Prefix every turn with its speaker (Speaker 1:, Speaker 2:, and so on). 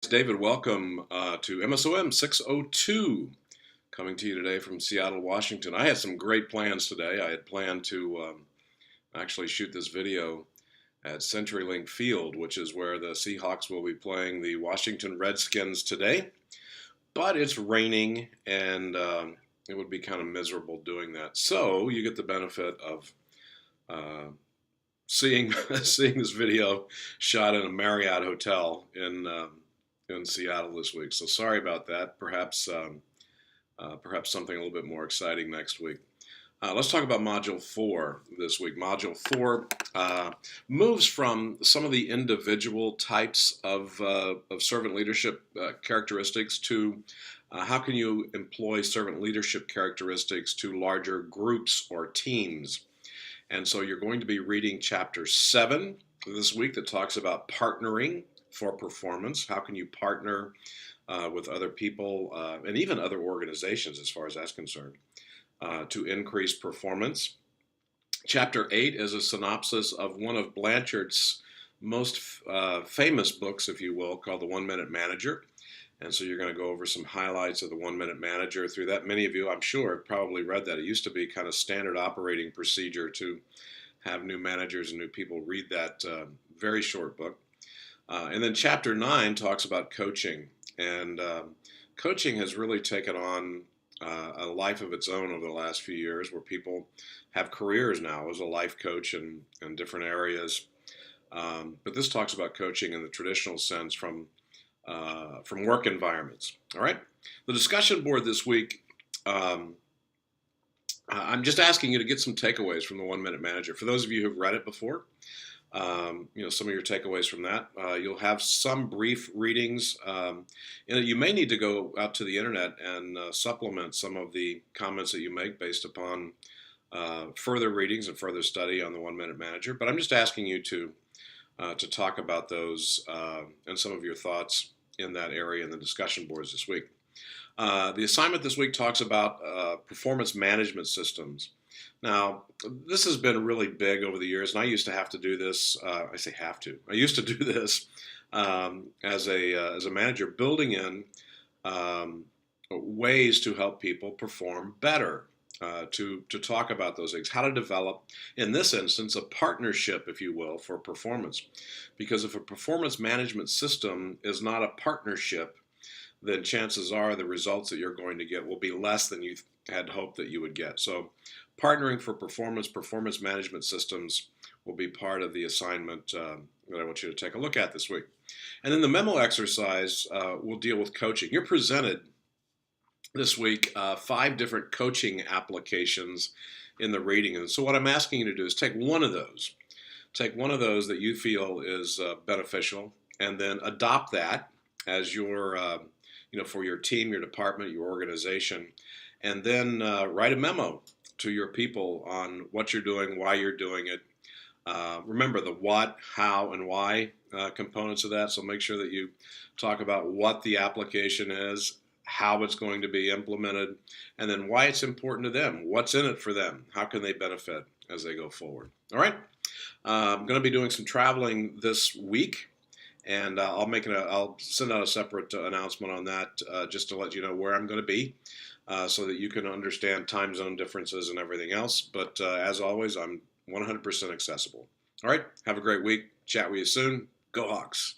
Speaker 1: David, welcome to MSOM 602, coming to you today from Seattle, Washington. I had some great plans today. I had planned to actually shoot this video at CenturyLink Field, which is where the Seahawks will be playing the Washington Redskins today. But it's raining, and it would be kind of miserable doing that. So you get the benefit of seeing seeing this video shot in a Marriott hotel in Seattle this week. So sorry about that. Perhaps something a little bit more exciting next week. Let's talk about Module 4 this week. Module 4 moves from some of the individual types of servant leadership characteristics to how can you employ servant leadership characteristics to larger groups or teams. And so you're going to be reading Chapter 7 this week that talks about partnering for performance. How can you partner with other people and even other organizations as far as that's concerned to increase performance. Chapter 8 is a synopsis of one of Blanchard's most famous books, if you will, called The 1 Minute Manager. And so you're going to go over some highlights of The 1 Minute Manager through that. Many of you, I'm sure, have probably read that. It used to be kind of standard operating procedure to have new managers and new people read that very short book. And then Chapter 9 talks about coaching. And coaching has really taken on a life of its own over the last few years, where people have careers now as a life coach in different areas. But this talks about coaching in the traditional sense from work environments. All right. The discussion board this week, I'm just asking you to get some takeaways from the 1 Minute Manager. For those of you who've read it before, some of your takeaways from that. You'll have some brief readings. You may need to go out to the internet and supplement some of the comments that you make based upon further readings and further study on the 1 Minute Manager. But I'm just asking you to talk about those and some of your thoughts in that area in the discussion boards this week. The assignment this week talks about performance management systems. Now, this has been really big over the years, and I used to have to do this. I say have to. I used to do this as a manager, building in ways to help people perform better. To talk about those things, how to develop, in this instance, a partnership, if you will, for performance. Because if a performance management system is not a partnership, then chances are the results that you're going to get will be less than you had hoped that you would get. So partnering for performance management systems will be part of the assignment that I want you to take a look at this week. And then the memo exercise will deal with coaching. You're presented this week 5 different coaching applications in the reading. And so what I'm asking you to do is take one of those. Take one of those that you feel is beneficial, and then adopt that as your, for your team, your department, your organization, and then write a memo to your people on what you're doing, why you're doing it. Remember the what, how, and why components of that. So make sure that you talk about what the application is, how it's going to be implemented, and then why it's important to them. What's in it for them? How can they benefit as they go forward? All right. I'm going to be doing some traveling this week, and I'll send out a separate announcement on that just to let you know where I'm going to be, so that you can understand time zone differences and everything else. But as always, I'm 100% accessible. All right. Have a great week. Chat with you soon. Go Hawks.